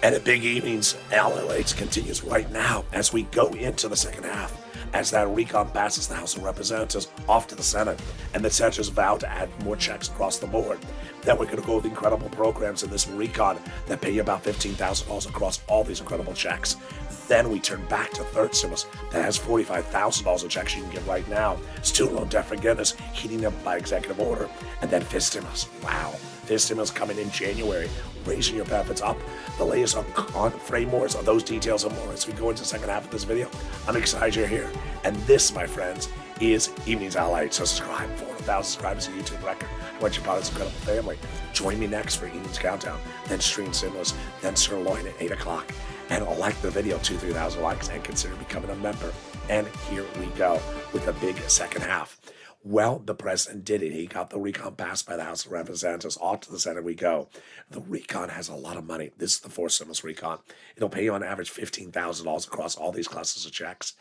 And at Big Evenings, Lalate continues right now as we go into the second half. As that recon passes the House of Representatives off to the Senate, and the senators vow to add more checks across the board. Then we're going to go with incredible programs in this recon that pay you about $15,000 across all these incredible checks. Then we turn back to third stimulus that has $45,000 of checks you can get right now. Student loan debt forgiveness heating up by executive order. And then fifth stimulus. Wow. Fifth stimulus coming in January, raising your benefits up. The latest on frameworks on those details and more as we go into the second half of this video. I'm excited you're here. And this, my friends, is Evenings Lalate. So subscribe. 400,000 subscribers on YouTube record. I want you part of this incredible family. Join me next for Evenings Countdown, then Stream Stimulus, then Sirloin at 8 o'clock. And like the video, 2,000-3,000 likes, and consider becoming a member. And here we go with the big second half. Well, the president did it. He got the recon passed by the House of Representatives. Off to the Senate we go. The recon has a lot of money. This is the fourth stimulus recon. It'll pay you on average $15,000 across all these classes of checks.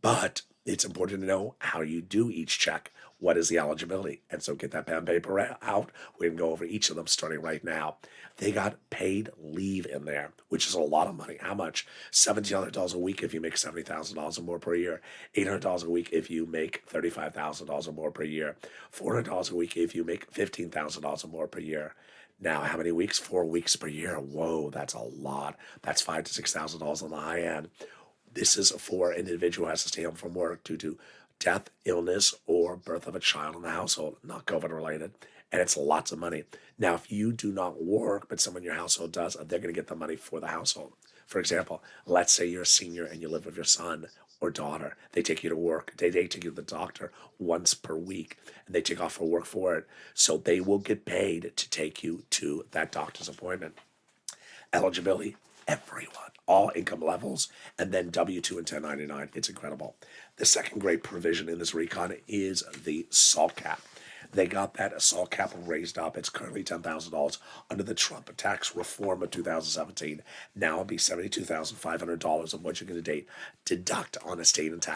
But it's important to know how you do each check. What is the eligibility? And so get that pen and paper out. We're going to go over each of them starting right now. They got paid leave in there, which is a lot of money. How much? $1,700 a week if you make $70,000 or more per year. $800 a week if you make $35,000 or more per year. $400 a week if you make $15,000 or more per year. Now, how many weeks? 4 weeks per year. Whoa, that's a lot. That's $5,000 to $6,000 on the high end. This is for an individual who has to stay home from work due to death, illness, or birth of a child in the household, not COVID related. And it's lots of money. Now, if you do not work, but someone in your household does, they're going to get the money for the household. For example, let's say you're a senior and you live with your son or daughter. They take you to work. They take you to the doctor once per week, and they take off for work for it. So they will get paid to take you to that doctor's appointment. Eligibility, everyone, all income levels, and then W-2 and 1099. It's incredible. The second great provision in this recon is the SALT cap. They got that SALT cap raised up. It's currently $10,000 under the Trump tax reform of 2017. Now it'll be $72,500 of what you're going to deduct on a state and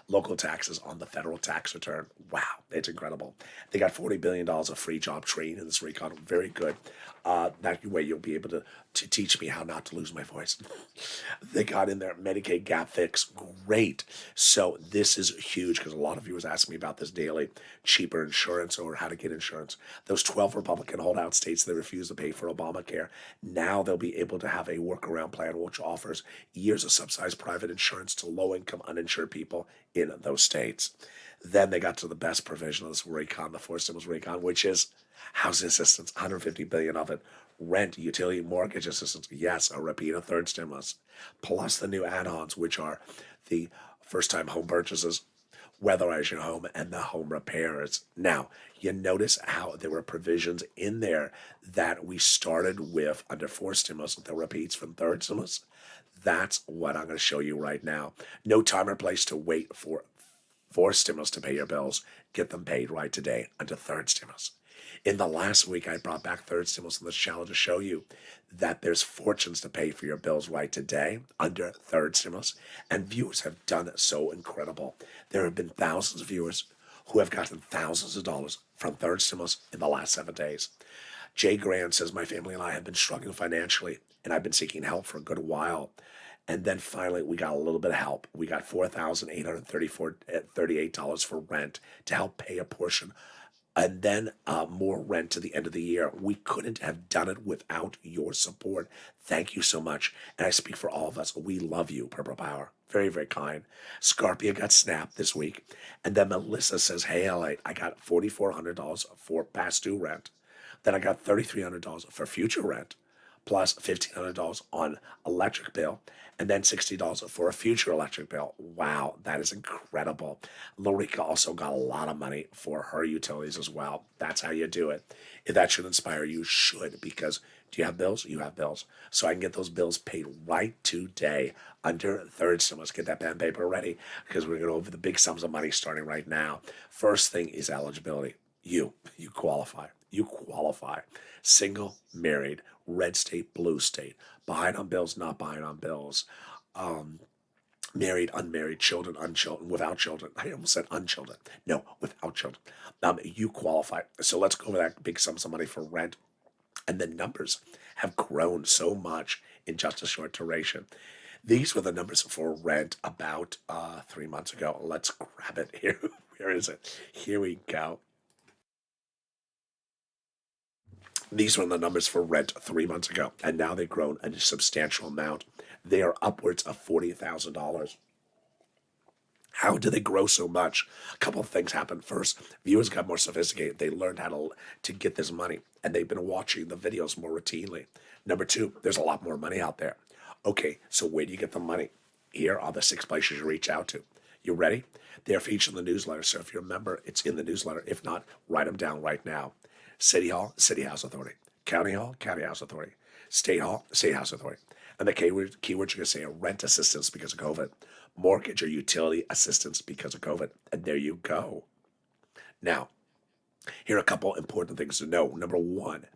local taxes on the federal tax return. Wow, it's incredible. They got $40 billion of free job training in this recon. Very good. That way you'll be able to teach me how not to lose my voice. They got in there Medicaid gap fix. Great. So this is huge because a lot of viewers ask me about this daily. Cheaper insurance or how to get insurance. Those 12 Republican holdout states that refuse to pay for Obamacare, now they'll be able to have a workaround plan which offers years of subsidized private insurance to low-income uninsured people in those states. Then they got to the best provision of this recon, the fourth stimulus recon, which is housing assistance, $150 billion of it. Rent, utility, mortgage assistance, yes, a repeat of third stimulus. Plus the new add-ons, which are the first-time home purchases, weatherize your home, and the home repairs. Now, you notice how there were provisions in there that we started with under fourth stimulus, the repeats from third stimulus. That's what I'm going to show you right now. No time or place to wait for fourth stimulus to pay your bills. Get them paid right today under third stimulus. In the last week, I brought back third stimulus on this channel to show you that there's fortunes to pay for your bills right today under third stimulus, and viewers have done it so incredible. There have been thousands of viewers who have gotten thousands of dollars from third stimulus in the last 7 days. Jay Grant says, my family and I have been struggling financially, and I've been seeking help for a good while. And then finally, we got a little bit of help. We got $4,838 for rent to help pay a portion, and then more rent to the end of the year. We couldn't have done it without your support. Thank you so much. And I speak for all of us. We love you, Purple Power. Very, very kind. Scarpia got snapped this week. And then Melissa says, hey, LA, I got $4,400 for past due rent. Then I got $3,300 for future rent, plus $1,500 on electric bill, and then $60 for a future electric bill. Wow, that is incredible. Lorica also got a lot of money for her utilities as well. That's how you do it. If that should inspire you, should, because do you have bills? You have bills. So I can get those bills paid right today under third stimulus. Get that pen and paper ready because we're going to go over the big sums of money starting right now. First thing is eligibility. You qualify. You qualify. Single, married, red state, blue state, behind on bills, not behind on bills, married, unmarried, children, unchildren, without children. I almost said unchildren. No, without children. You qualify. So let's go over that big sums of money for rent. And the numbers have grown so much in just a short duration. These were the numbers for rent about 3 months ago. Let's grab it here. Where is it? Here we go. These were the numbers for rent 3 months ago, and now they've grown a substantial amount. They are upwards of $40,000. How did they grow so much? A couple of things happened. First, viewers got more sophisticated. They learned how to get this money, and they've been watching the videos more routinely. Number two, there's a lot more money out there. Okay, so where do you get the money? Here are the 6 places you reach out to. You ready? They're featured in the newsletter, so if you're a member, it's in the newsletter. If not, write them down right now. City Hall, City House Authority. County Hall, County House Authority. State Hall, State House Authority. And the keywords you're going to say are rent assistance because of COVID, mortgage or utility assistance because of COVID. And there you go. Now, here are a couple important things to know. Number one,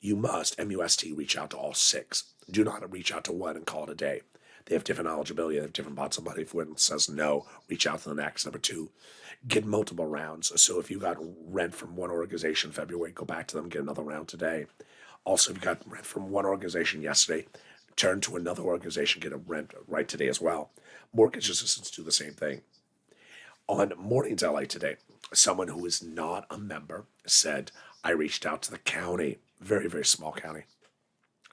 you must, MUST, reach out to all 6. Do not reach out to one and call it a day. They have different eligibility. They have different pots of money. If one says no, reach out to the next. Number two, get multiple rounds. So if you got rent from one organization in February, go back to them, get another round today. Also, if you got rent from one organization yesterday, turn to another organization, get a rent right today as well. Mortgage assistants do the same thing. On Mornings LA today, someone who is not a member said, I reached out to the county, very, very small county.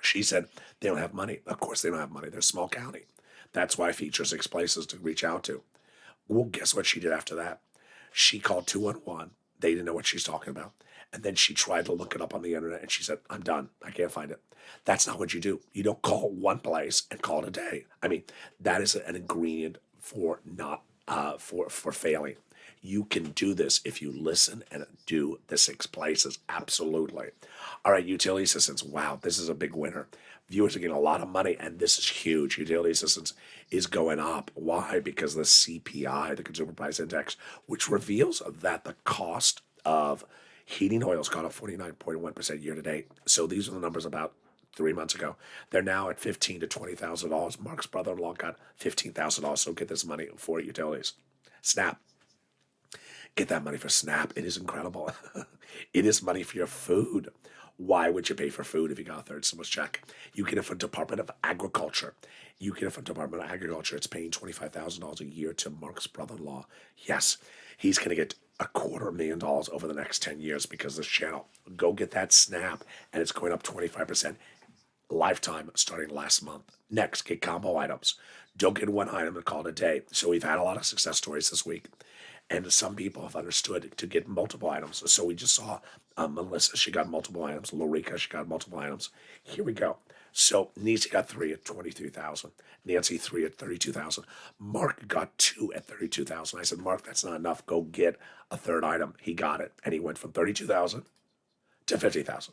She said they don't have money. Of course they don't have money. They're a small county. That's why I feature 6 places to reach out to. Well, guess what she did after that? She called 211. They didn't know what she's talking about. And then she tried to look it up on the internet, and she said, I'm done. I can't find it. That's not what you do. You don't call one place and call it a day. I mean, that is an ingredient for not for failing. You can do this if you listen and do the 6 places. Absolutely. All right, utility assistance. Wow, this is a big winner. Viewers are getting a lot of money, and this is huge. Utility assistance is going up. Why? Because the CPI, the Consumer Price Index, which reveals that the cost of heating oil has gone up 49.1% year to date. So these are the numbers about 3 months ago. They're now at $15,000 to $20,000. Mark's brother-in-law got $15,000. So get this money for utilities. SNAP. Get that money for SNAP. It is incredible. It is money for your food. Why would you pay for food if you got a third stimulus check? You get it from Department of Agriculture. You get it from Department of Agriculture. It's paying $25,000 a year to Mark's brother-in-law. Yes, he's going to get $250,000 over the next 10 years because of this channel. Go get that SNAP, and it's going up 25% lifetime starting last month. Next, get combo items. Don't get one item and call it a day. So we've had a lot of success stories this week. And some people have understood to get multiple items. So we just saw Melissa, she got multiple items. Lorica, she got multiple items. Here we go. So Nisi got 3 at $23,000. Nancy 3 at $32,000. Mark got 2 at $32,000. I said, Mark, that's not enough. Go get a third item. He got it, and he went from $32,000 to $50,000.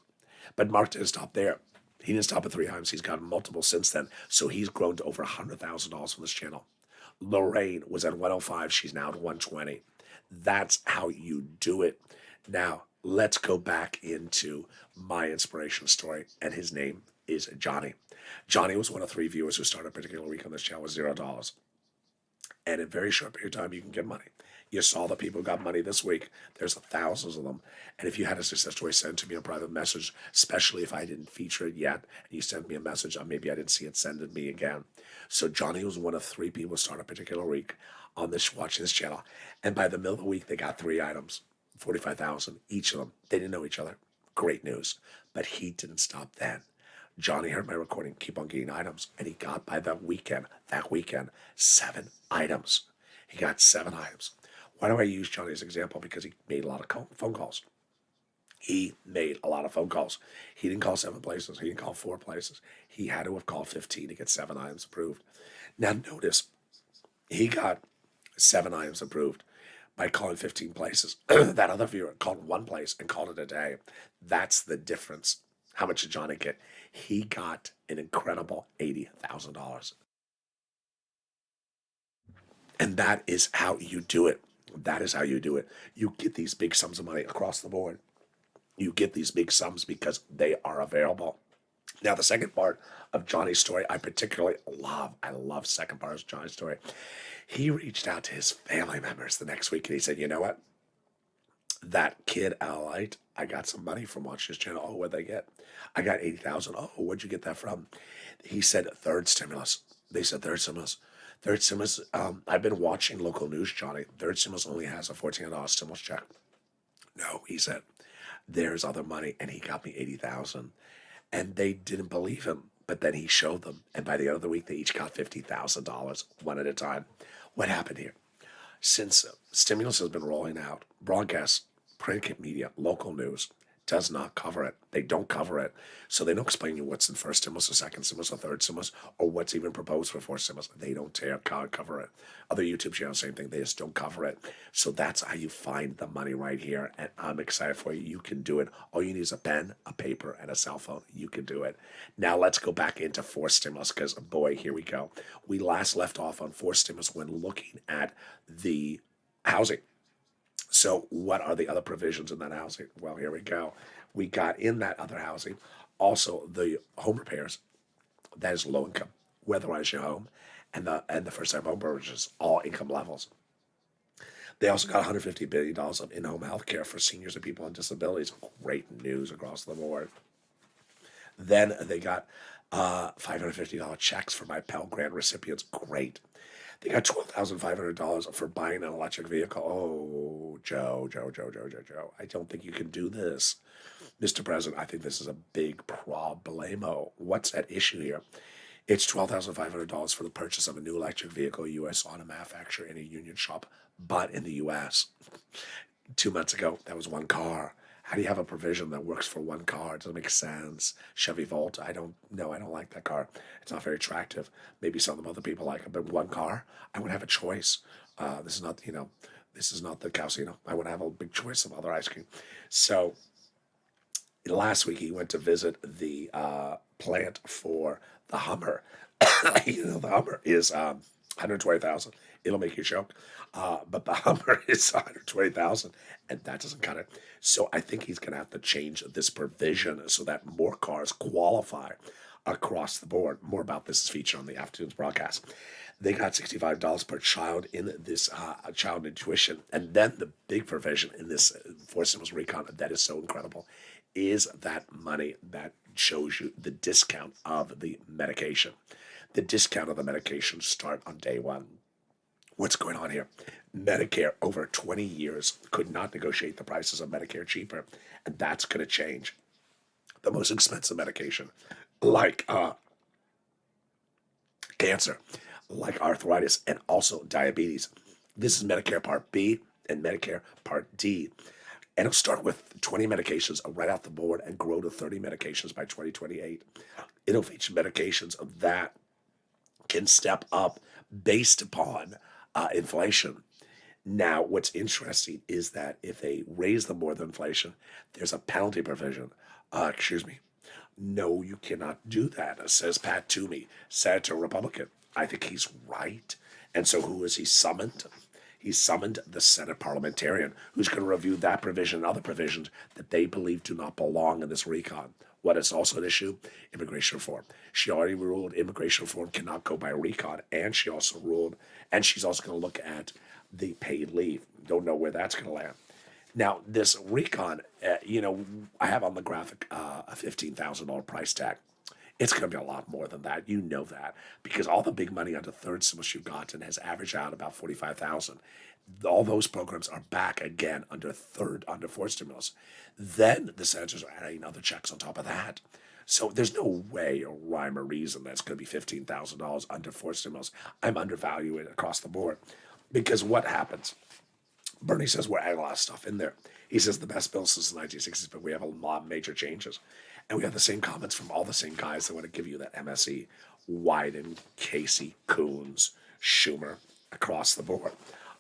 But Mark didn't stop there. He didn't stop at 3 items. He's gotten multiple since then. So he's grown to over $100,000 from this channel. Lorraine was at 105. She's now at 120. That's how you do it. Now, let's go back into my inspiration story, and his name is Johnny. Johnny was one of 3 viewers who started a particular week on this channel with $0. And in a very short period of time, you can get money. You saw the people who got money this week. There's thousands of them. And if you had a success story, send it to me a private message, especially if I didn't feature it yet, and you sent me a message, or maybe I didn't see it, send it me again. So Johnny was one of 3 people who started a particular week on this, watching this channel. And by the middle of the week, they got 3 items, 45,000 each of them. They didn't know each other. Great news. But he didn't stop then. Johnny heard my recording, keep on getting items, and he got by that weekend, 7 items. He got 7 items. Why do I use Johnny as an example? Because he made a lot of phone calls. He made a lot of phone calls. He didn't call 7 places. He didn't call 4 places. He had to have called 15 to get 7 items approved. Now notice, he got 7 items approved by calling 15 places. That other viewer called 1 place and called it a day. That's the difference. How much did Johnny get? He got an incredible $80,000. And that is how you do it. That is how you do it. You get these big sums of money across the board. You get these big sums because they are available. Now, the second part of Johnny's story, I particularly love. I love second part of Johnny's story. He reached out to his family members the next week, and he said, you know what? That kid, Lalate, I got some money from watching his channel. Oh, what'd they get? I got 80,000. Oh, where'd you get that from? He said third stimulus. They said third stimulus. Third stimulus. I've been watching local news, Johnny. Third stimulus only has a $1,400 stimulus check. No, he said, there's other money, and he got me 80,000. And they didn't believe him, but then he showed them, and by the end of the week, they each got $50,000, one at a time. What happened here? Since stimulus has been rolling out, broadcast, print media, local news does not cover it. They don't cover it. So they don't explain you what's in first stimulus, or second stimulus, or third stimulus, or what's even proposed for fourth stimulus. They don't cover it. Other YouTube channels, same thing. They just don't cover it. So that's how you find the money right here. And I'm excited for you. You can do it. All you need is a pen, a paper, and a cell phone. You can do it. Now let's go back into fourth stimulus, because boy, here we go. We last left off on fourth stimulus when looking at the housing. So what are the other provisions in that housing? Well, here we go. We got in that other housing also the home repairs. That is low income, weatherize your home, and the first time home purchases, all income levels. They also got $150 billion of in-home health care for seniors and people on disabilities. Great news across the board. Then they got $550 checks for my Pell Grant recipients. Great. They got $12,500 for buying an electric vehicle. Oh, Joe. I don't think you can do this. Mr. President, I think this is a big problemo. What's at issue here? It's $12,500 for the purchase of a new electric vehicle, U.S. auto manufacturer in a union shop, but in the U.S. 2 months ago, that was one car. How do you have a provision that works for one car? It doesn't make sense. Chevy Volt, I don't like that car. It's not very attractive. Maybe some of them other people like it, but one car, I would have a choice. This is not the Calcino. I would have a big choice of other ice cream. So last week he went to visit the plant for the Hummer. The Hummer is $120,000. It'll make you choke. But the Hummer is $120,000, and that doesn't cut it. So I think he's going to have to change this provision so that more cars qualify across the board. More about this is featured on the afternoon's broadcast. They got $65 per child in this child intuition. And then the big provision in this fourth stimulus recon that is so incredible is that money that shows you the discount of the medication. The discount of the medication start on day one. What's going on here? Medicare over 20 years could not negotiate the prices of Medicare cheaper, and that's going to change. The most expensive medication, like cancer, like arthritis, and also diabetes. This is Medicare Part B and Medicare Part D. And it'll start with 20 medications right off the board and grow to 30 medications by 2028. It'll feature medications that can step up based upon inflation. Now, what's interesting is that if they raise them more than inflation, there's a penalty provision. Excuse me. No, you cannot do that, says Pat Toomey, Senator Republican. I think he's right. And so who is he summoned? He summoned the Senate parliamentarian who's going to review that provision and other provisions that they believe do not belong in this recon. What is also an issue? Immigration reform. She already ruled immigration reform cannot go by recon, and she also ruled, and she's also going to look at the paid leave. Don't know where that's going to land. Now, this recon, I have on the graphic a $15,000 price tag. It's going to be a lot more than that. You know that, because all the big money under third stimulus you've gotten has averaged out about $45,000. All those programs are back again under fourth stimulus. Then the senators are adding other checks on top of that. So there's no way or rhyme or reason that's going to be $15,000 under fourth stimulus. I'm undervaluing it across the board, because what happens? Bernie says we're adding a lot of stuff in there. He says the best bill since the 1960s, but we have a lot of major changes. And we have the same comments from all the same guys that want to give you that MSE, Wyden, Casey, Coons, Schumer, across the board.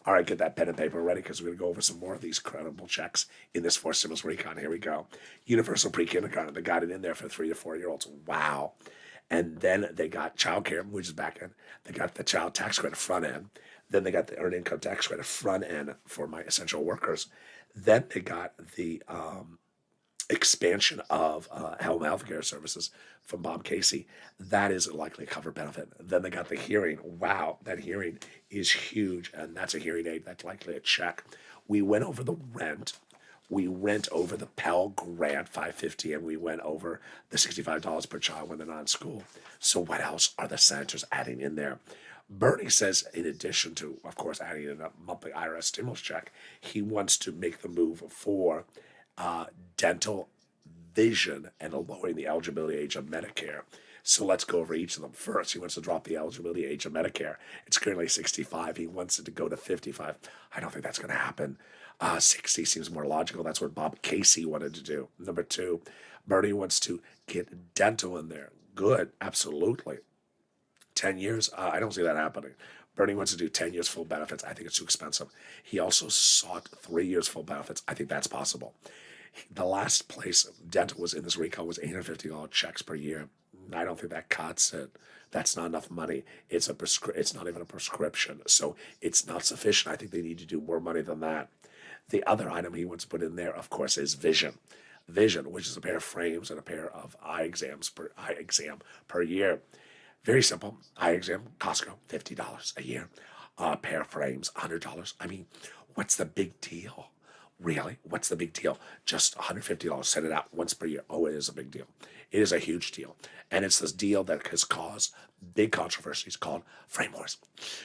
All right, get that pen and paper ready, because we're going to go over some more of these credible checks in this fourth stimulus recon. Here we go. Universal pre-kindergarten. They got it in there for 3 to 4 year olds. Wow. And then they got child care, which is back end. They got the child tax credit front end. Then they got the earned income tax credit front end for my essential workers. Then they got the expansion of home health care services from Bob Casey. That is likely a covered benefit. Then they got the hearing. Wow, that hearing is huge, and that's a hearing aid. That's likely a check. We went over the rent. We went over the Pell Grant 550, and we went over the $65 per child when they're not in school. So what else are the senators adding in there? Bernie says, in addition to, of course, adding in a monthly IRS stimulus check, he wants to make the move for dental, vision, and lowering the eligibility age of Medicare. So let's go over each of them. First, he wants to drop the eligibility age of Medicare. It's currently 65. He wants it to go to 55. I don't think that's going to happen. 60 seems more logical. That's what Bob Casey wanted to do. Number two, Bernie wants to get dental in there. Good, absolutely. 10 years, I don't see that happening. Bernie wants to do 10 years full benefits. I think it's too expensive. He also sought 3 years full benefits. I think that's possible. The last place dental was in this recall was $850 checks per year. I don't think that cuts it. That's not enough money. It's not even a prescription, so it's not sufficient. I think they need to do more money than that. The other item he wants to put in there, of course, is vision. Vision, which is a pair of frames and a pair of eye exam per year. Very simple. Eye exam, Costco, $50 a year. Pair of frames, $100. I mean, what's the big deal? Really? What's the big deal? Just $150. Send it out once per year. Oh, it is a big deal. It is a huge deal. And it's this deal that has caused big controversies called Frame Wars.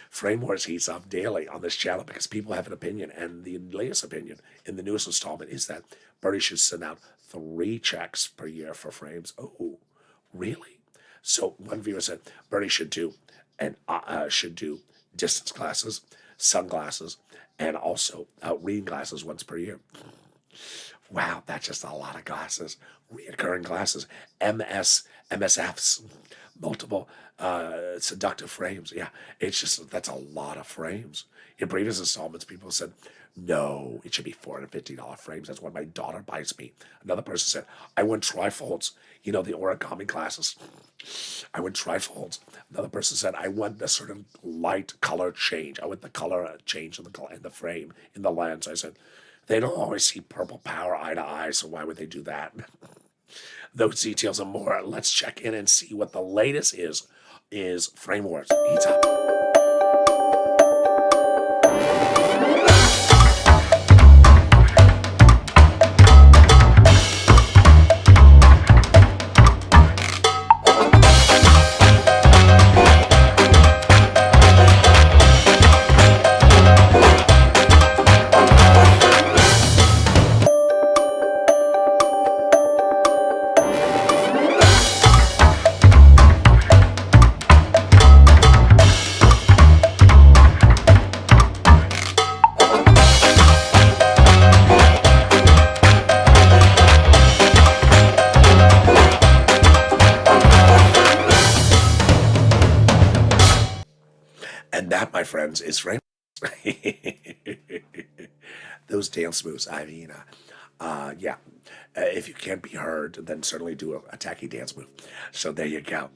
Frame Wars heats up daily on this channel because people have an opinion. And the latest opinion in the newest installment is that Bernie should send out 3 checks per year for frames. Oh, really? So one viewer said Bernie should do distance glasses, sunglasses, and also reading glasses once per year. Wow, that's just a lot of glasses. Reoccurring glasses, MSFs, multiple seductive frames. Yeah, that's a lot of frames. In previous installments, people said, no, it should be $450 frames. That's what my daughter buys me. Another person said, I want trifolds, the origami glasses. I want trifolds. Another person said, I want a certain light color change. I want the color change in the frame, in the lens. I said, they don't always see purple power eye to eye, so why would they do that? Those details and more. Let's check in and see what the latest is Frame Wars. Heats up. And that, my friends, is Frame. Those dance moves. I mean, yeah. If you can't be heard, then certainly do a tacky dance move. So there you go.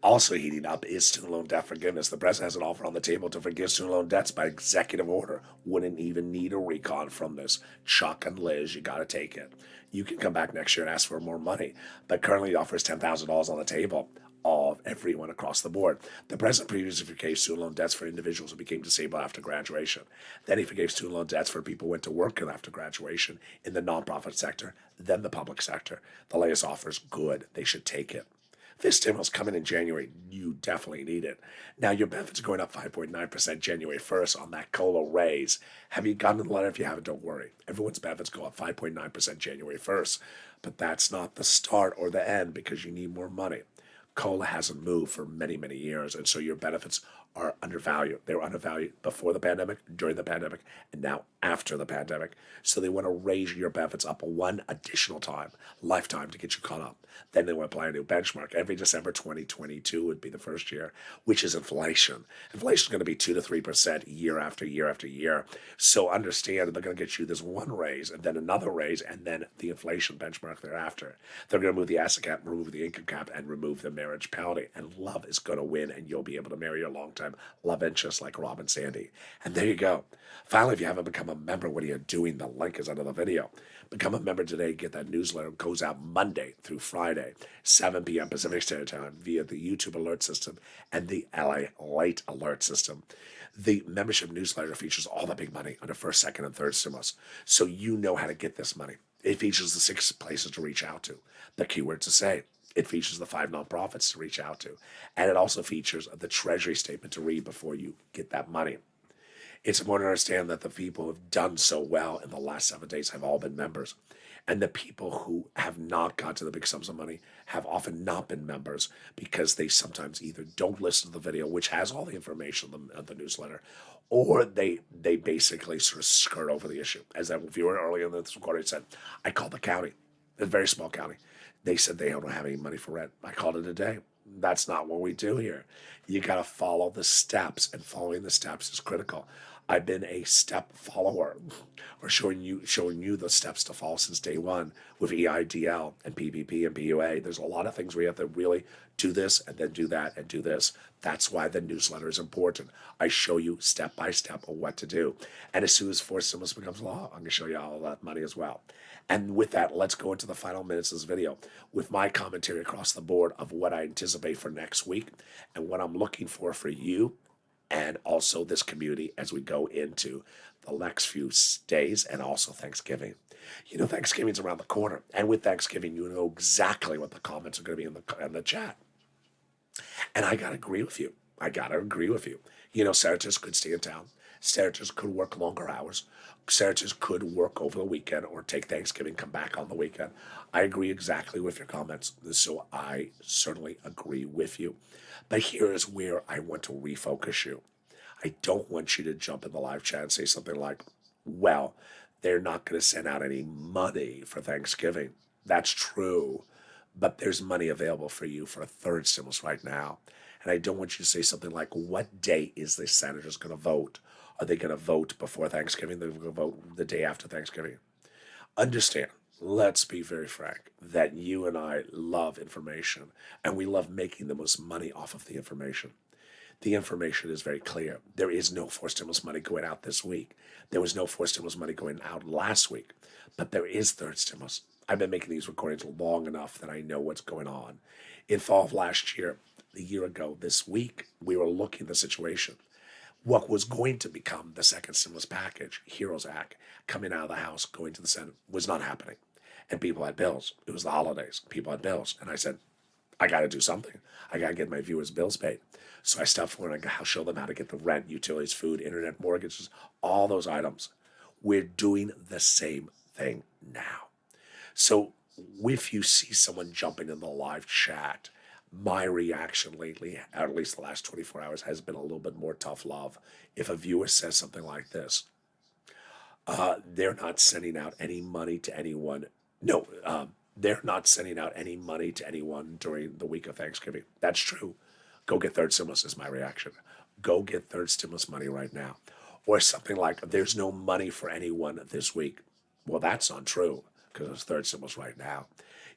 Also heating up is student loan debt forgiveness. The president has an offer on the table to forgive student loan debts by executive order. Wouldn't even need a recon from this. Chuck and Liz, you got to take it. You can come back next year and ask for more money, but currently offers $10,000 on the table of everyone across the board. The president previously forgave student loan debts for individuals who became disabled after graduation. Then he forgave student loan debts for people who went to work after graduation in the nonprofit sector, then the public sector. The latest offer is good. They should take it. This stimulus coming in January, you definitely need it. Now, your benefits are going up 5.9% January 1st on that COLA raise. Have you gotten the letter? If you haven't, don't worry. Everyone's benefits go up 5.9% January 1st. But that's not the start or the end because you need more money. COLA hasn't moved for many, many years, and so your benefits are undervalued. They were undervalued before the pandemic, during the pandemic, and now after the pandemic. So they want to raise your benefits up one additional lifetime to get you caught up. Then they want to apply a new benchmark. Every December 2022 would be the first year, which is inflation. Inflation is going to be 2 to 3% year after year after year. So understand that they're going to get you this one raise, and then another raise, and then the inflation benchmark thereafter. They're going to move the asset cap, remove the income cap, and remove the marriage penalty. And love is going to win, and you'll be able to marry your long-time love interest like Rob and Sandy. And there you go. Finally, if you haven't become a member, what are you doing? The link is under the video. Become a member today. Get that newsletter. It goes out Monday through Friday, 7 p.m. Pacific Standard Time via the YouTube alert system and the LA Late alert system. The membership newsletter features all the big money under first, second, and third stimulus, so you know how to get this money. It features the 6 places to reach out to, the keywords to say. It features the 5 nonprofits to reach out to, and it also features the treasury statement to read before you get that money. It's important to understand that the people who have done so well in the last 7 days have all been members. And the people who have not got to the big sums of money have often not been members because they sometimes either don't listen to the video, which has all the information in the newsletter, or they basically sort of skirt over the issue. As that viewer earlier in this recording said, I called the county, a very small county. They said they don't have any money for rent. I called it a day. That's not what we do here. You got to follow the steps, and following the steps is critical. I've been a step follower, or showing you the steps to follow since day one with EIDL and PPP and PUA. There's a lot of things where you have to really do this and then do that and do this. That's why the newsletter is important. I show you step by step of what to do. And as soon as forced stimulus becomes law, I'm going to show you all that money as well. And with that, let's go into the final minutes of this video with my commentary across the board of what I anticipate for next week and what I'm looking for you and also this community as we go into the next few days and also Thanksgiving. You know, Thanksgiving's around the corner. And with Thanksgiving, you know exactly what the comments are going to be in the chat. And I got to agree with you. You know, senators could stay in town. Senators could work longer hours. Senators could work over the weekend or take Thanksgiving, come back on the weekend. I agree exactly with your comments. So I certainly agree with you. But here is where I want to refocus you. I don't want you to jump in the live chat and say something like, well, they're not going to send out any money for Thanksgiving. That's true, but there's money available for you for a third stimulus right now. And I don't want you to say something like, what day is the senators going to vote? Are they going to vote before Thanksgiving? They're going to vote the day after Thanksgiving. Understand, let's be very frank, that you and I love information, and we love making the most money off of the information. The information is very clear. There is no forced stimulus money going out this week. There was no forced stimulus money going out last week, but there is third stimulus. I've been making these recordings long enough that I know what's going on. In fall of last year, a year ago this week, we were looking at the situation. What was going to become the second stimulus package, HEROES Act, coming out of the House, going to the Senate, was not happening. And people had bills. It was the holidays. People had bills. And I said, I got to do something. I got to get my viewers' bills paid. So I stepped forward and I'll show them how to get the rent, utilities, food, internet, mortgages, all those items. We're doing the same thing now. So if you see someone jumping in the live chat, my reaction lately, at least the last 24 hours, has been a little bit more tough love. If a viewer says something like this, they're not sending out any money to anyone. No, they're not sending out any money to anyone during the week of Thanksgiving. That's true. Go get third stimulus is my reaction. Go get third stimulus money right now. Or something like, there's no money for anyone this week. Well, that's untrue because there's third stimulus right now.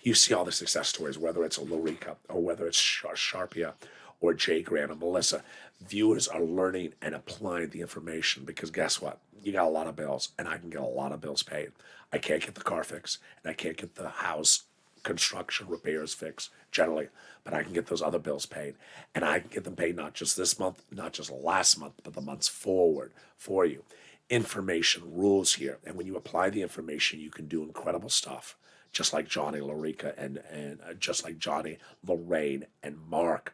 You see all the success stories, whether it's a Lorica or whether it's Sharpia or Jay Grant or Melissa. Viewers are learning and applying the information because guess what? You got a lot of bills, and I can get a lot of bills paid. I can't get the car fixed, and I can't get the house construction repairs fixed generally, but I can get those other bills paid. And I can get them paid not just this month, not just last month, but the months forward for you. Information rules here, and when you apply the information, you can do incredible stuff. Just like Johnny, Lorica, and just like Johnny, Lorraine, and Mark.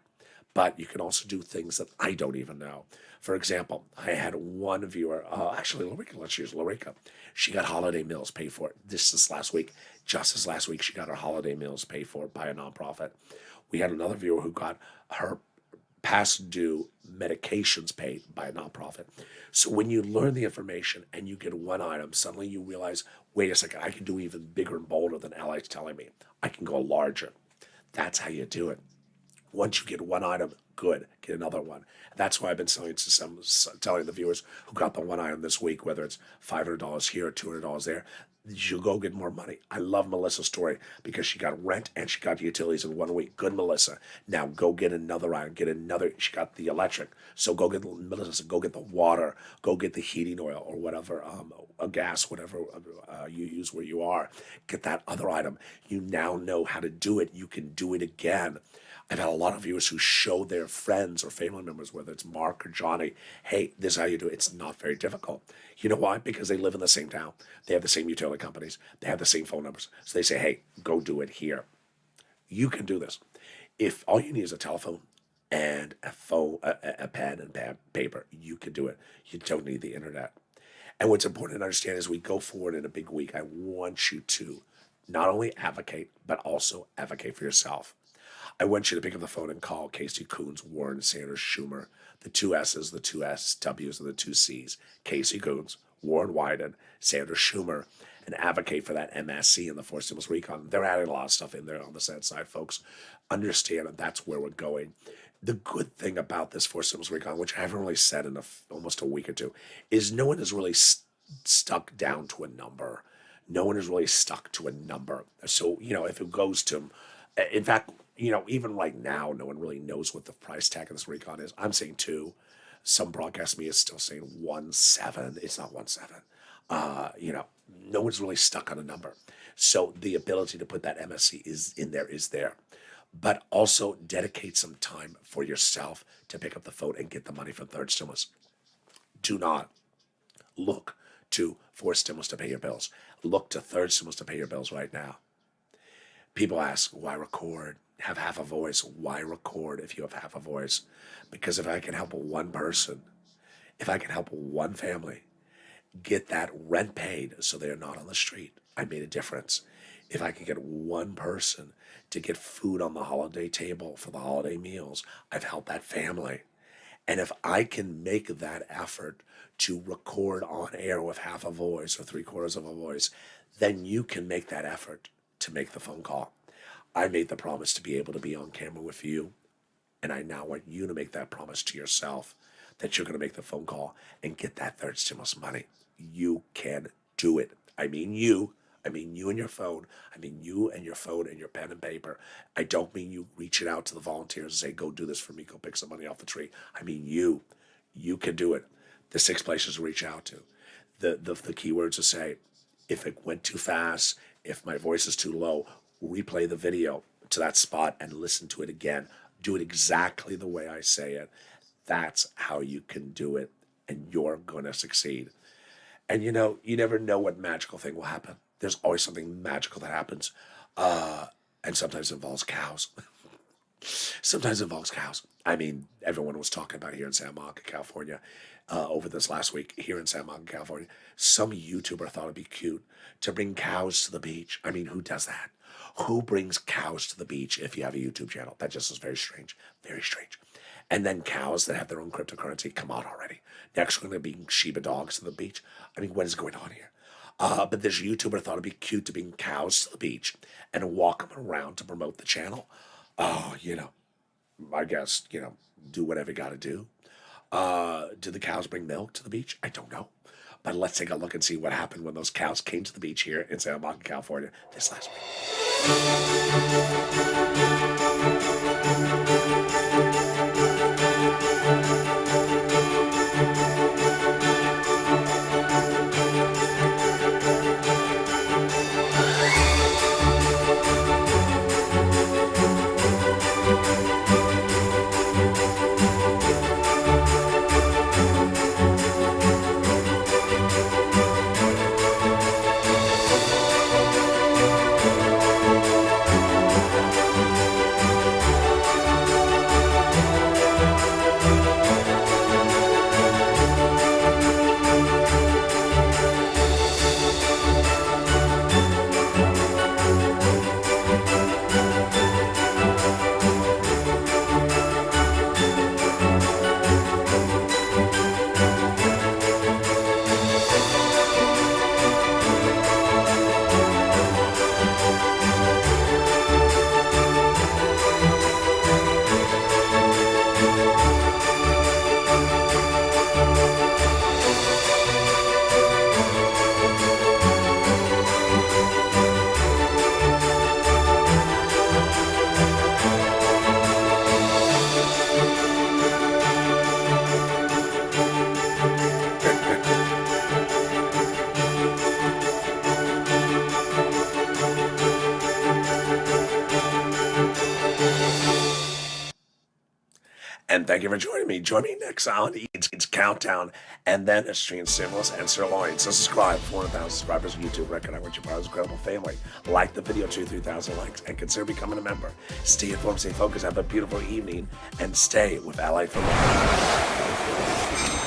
But you can also do things that I don't even know. For example, I had one viewer, actually Lorica, let's use Lorica. She got holiday meals paid for. This is last week. Just as last week, she got her holiday meals paid for by a nonprofit. We had another viewer who got her past due medications paid by a nonprofit. So when you learn the information and you get one item, suddenly you realize, wait a second, I can do even bigger and bolder than Lalate's telling me. I can go larger. That's how you do it. Once you get one item, good, get another one. That's why I've been telling the viewers who got the one item this week, whether it's $500 here or $200 there, she'll go get more money. I love Melissa's story because she got rent and she got utilities in 1 week. Good, Melissa. Now go get another item. Get another. She got the electric. So go get, Melissa said, go get the water. Go get the heating oil or whatever, a gas, whatever you use where you are. Get that other item. You now know how to do it. You can do it again. I've had a lot of viewers who show their friends or family members, whether it's Mark or Johnny, hey, this is how you do it. It's not very difficult. You know why? Because they live in the same town. They have the same utility companies. They have the same phone numbers. So they say, hey, go do it here. You can do this. If all you need is a telephone and a pen and paper, you can do it. You don't need the internet. And what's important to understand as we go forward in a big week, I want you to not only advocate, but also advocate for yourself. I want you to pick up the phone and call Casey Coons, Warren Sanders, Schumer, the two S's, the two SW's, and the two C's. Casey Coons, Warren Wyden, Sanders, Schumer, and advocate for that MSC and the forced stimulus recon. They're adding a lot of stuff in there on the Senate side, folks. Understand that that's where we're going. The good thing about this forced stimulus recon, which I haven't really said in almost a week or two, is no one is really stuck down to a number. No one is really stuck to a number. So, if it goes to, in fact, even right now, no one really knows what the price tag of this recon is. I'm saying 2. Some broadcast media is still saying 1.7. It's not 1.7. No one's really stuck on a number. So the ability to put that MSC is there. But also dedicate some time for yourself to pick up the phone and get the money from third stimulus. Do not look to fourth stimulus to pay your bills. Look to third stimulus to pay your bills right now. People ask, why record? Have half a voice. Why record if you have half a voice? Because if I can help one person, if I can help one family get that rent paid so they're not on the street, I made a difference. If I can get one person to get food on the holiday table for the holiday meals, I've helped that family. And if I can make that effort to record on air with half a voice or 3/4 of a voice, then you can make that effort to make the phone call. I made the promise to be able to be on camera with you, and I now want you to make that promise to yourself that you're going to make the phone call and get that third stimulus money. You can do it. I mean you and your phone. I mean you and your phone and your pen and paper. I don't mean you reaching out to the volunteers and say, go do this for me, go pick some money off the tree. I mean you. You can do it. The 6 places to reach out to. The keywords to say, if it went too fast, if my voice is too low, replay the video to that spot and listen to it again. Do it exactly the way I say it. That's how you can do it, and you're going to succeed. And you never know what magical thing will happen. There's always something magical that happens, and sometimes it involves cows. Sometimes it involves cows. I mean, everyone was talking about here in Santa Monica, California, over this last week here in Santa Monica, California. Some YouTuber thought it'd be cute to bring cows to the beach. I mean, who does that? Who brings cows to the beach if you have a YouTube channel? That just is very strange. Very strange. And then cows that have their own cryptocurrency. Come on already. Next, we're going to be Shiba dogs to the beach. I mean, what is going on here? But this YouTuber thought it'd be cute to bring cows to the beach and walk them around to promote the channel. Oh, I guess, do whatever you got to do. Do the cows bring milk to the beach? I don't know. But let's take a look and see what happened when those cows came to the beach here in Santa Monica, California this last And thank you for joining me. Join me next on Eats Countdown, and then a stream Sinless and Sirloin. So subscribe, 400,000 subscribers on YouTube. Recognize what you're part of this incredible family. Like the video, 2,000-3,000 likes, and consider becoming a member. Stay informed, stay focused, have a beautiful evening, and stay with Ally for Life.